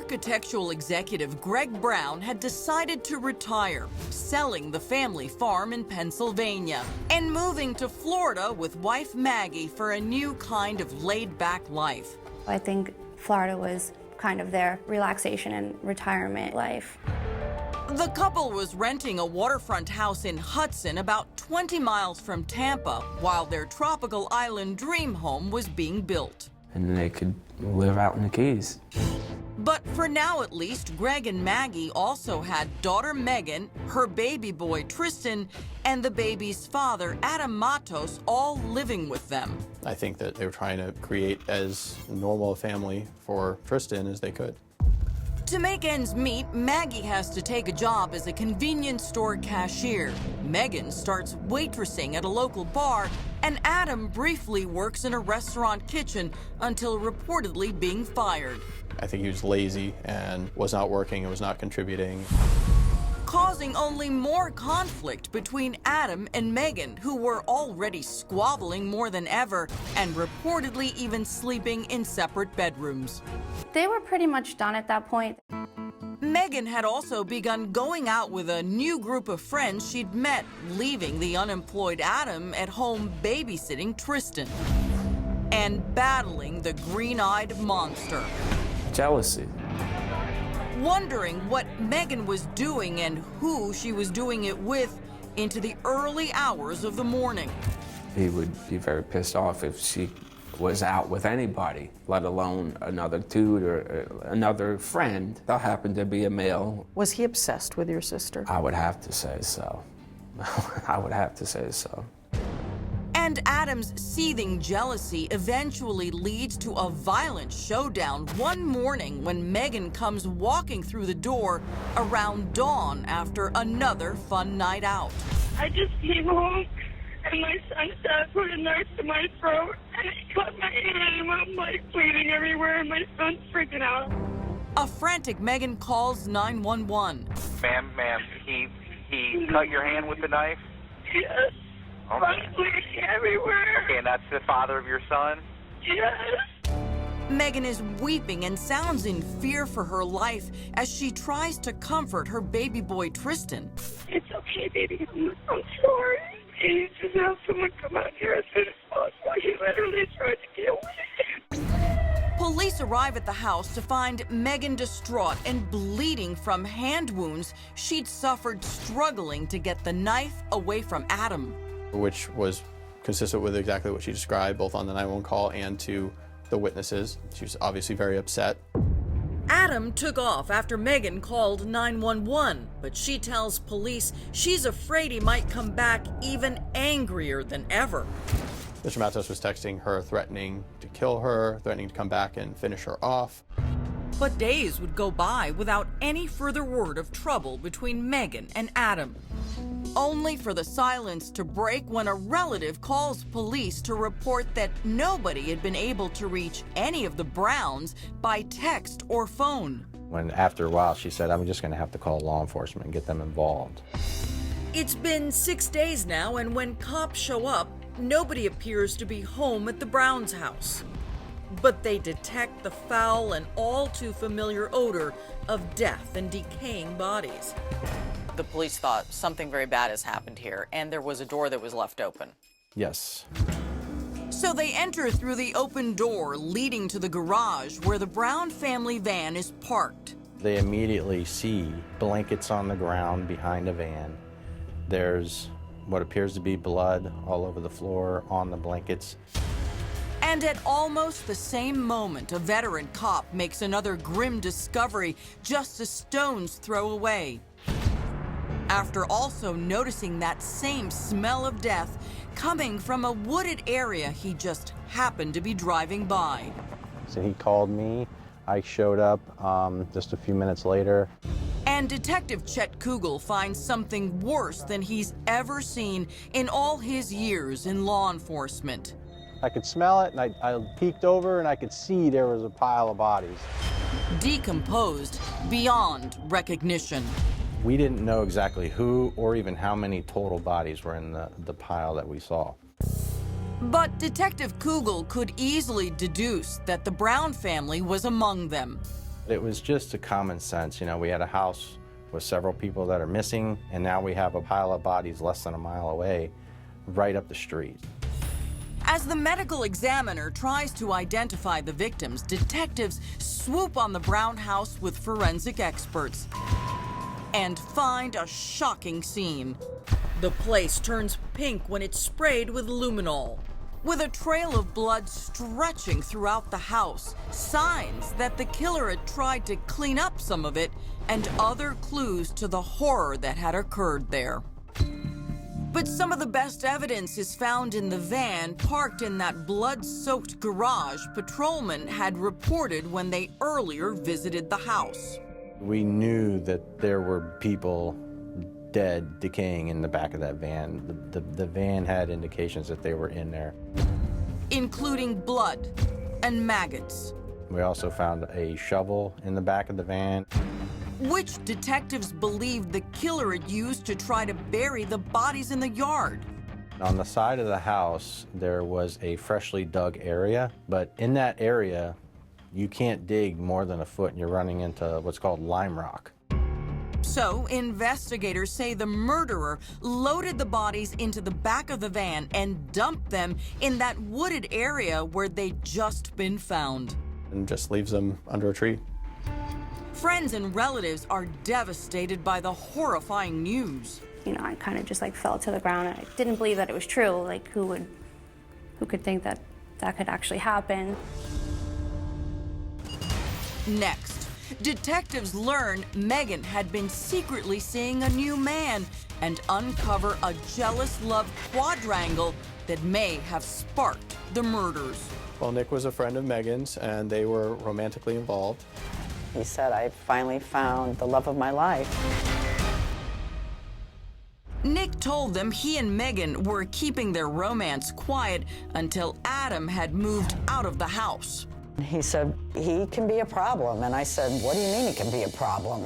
architectural executive Greg Brown had decided to retire, selling the family farm in Pennsylvania and moving to Florida with wife Maggie for a new kind of laid-back life. I think Florida was kind of their relaxation and retirement life. The couple was renting a waterfront house in Hudson, about 20 miles from Tampa, while their tropical island dream home was being built. And they could live out in the Keys. But for now, at least, Greg and Maggie also had daughter Megan, her baby boy Tristan, and the baby's father, Adam Matos, all living with them. I think that they were trying to create as normal a family for Tristan as they could. To make ends meet, Maggie has to take a job as a convenience store cashier. Megan starts waitressing at a local bar, and Adam briefly works in a restaurant kitchen until reportedly being fired. I think he was lazy and was not working and was not contributing. Causing only more conflict between Adam and Megan, who were already squabbling more than ever and reportedly even sleeping in separate bedrooms. They were pretty much done at that point. Megan had also begun going out with a new group of friends she'd met, leaving the unemployed Adam at home babysitting Tristan and battling the green-eyed monster. Jealousy. Wondering what Megan was doing and who she was doing it with into the early hours of the morning. He would be very pissed off if she was out with anybody, let alone another dude or another friend that happened to be a male. Was he obsessed with your sister? I would have to say so. I would have to say so. And Adam's seething jealousy eventually leads to a violent showdown one morning when Megan comes walking through the door around dawn after another fun night out. I just came home and my son's dad put a knife to my throat and he cut my hand and I'm like bleeding everywhere and my son's freaking out. A frantic Megan calls 911. Ma'am, he cut your hand with the knife? Yes. Okay. I'm bleeding everywhere. Okay, and that's the father of your son? Yes. Megan is weeping and sounds in fear for her life as she tries to comfort her baby boy Tristan. It's okay, baby. I'm sorry. Please just have someone come out here as soon as possible. He literally tried to kill me. Police arrive at the house to find Megan distraught and bleeding from hand wounds she'd suffered struggling to get the knife away from Adam. Which was consistent with exactly what she described, both on the 911 call and to the witnesses. She was obviously very upset. Adam took off after Megan called 911, but she tells police she's afraid he might come back even angrier than ever. Mr. Matos was texting her, threatening to kill her, threatening to come back and finish her off. But days would go by without any further word of trouble between Megan and Adam. Only for the silence to break when a relative calls police to report that nobody had been able to reach any of the Browns by text or phone. When after a while she said, I'm just going to have to call law enforcement and get them involved. It's been 6 days now, and when cops show up, nobody appears to be home at the Browns' house. But they detect the foul and all too familiar odor of death and decaying bodies. The police thought something very bad has happened here, and there was a door that was left open. Yes. So they enter through the open door leading to the garage where the Brown family van is parked. They immediately see blankets on the ground behind a van. There's what appears to be blood all over the floor on the blankets. And at almost the same moment, a veteran cop makes another grim discovery just a stone's throw away. After also noticing that same smell of death coming from a wooded area he just happened to be driving by. So he called me. I showed up just a few minutes later. And Detective Chet Kugel finds something worse than he's ever seen in all his years in law enforcement. I could smell it, and I peeked over, and I could see there was a pile of bodies. Decomposed beyond recognition. We didn't know exactly who or even how many total bodies were in the pile that we saw. But Detective Kugel could easily deduce that the Brown family was among them. It was just a common sense. You know, we had a house with several people that are missing, and now we have a pile of bodies less than a mile away, right up the street. As the medical examiner tries to identify the victims, detectives swoop on the Brown house with forensic experts and find a shocking scene. The place turns pink when it's sprayed with luminol, with a trail of blood stretching throughout the house, signs that the killer had tried to clean up some of it, and other clues to the horror that had occurred there. But some of the best evidence is found in the van parked in that blood-soaked garage patrolmen had reported when they earlier visited the house. We knew that there were people dead, decaying in the back of that van. The van had indications that they were in there. Including blood and maggots. We also found a shovel in the back of the van. Which detectives believed the killer had used to try to bury the bodies in the yard. On the side of the house, there was a freshly dug area, but in that area, you can't dig more than a foot and you're running into what's called lime rock. So, investigators say the murderer loaded the bodies into the back of the van and dumped them in that wooded area where they'd just been found. And just leaves them under a tree. Friends and relatives are devastated by the horrifying news. You know, I kind of just like fell to the ground. I didn't believe that it was true. Like, who could think that that could actually happen? Next, detectives learn Megan had been secretly seeing a new man and uncover a jealous love quadrangle that may have sparked the murders. Well, Nick was a friend of Megan's, and they were romantically involved. He said, I finally found the love of my life. Nick told them he and Megan were keeping their romance quiet until Adam had moved out of the house. He said, he can be a problem. And I said, what do you mean he can be a problem?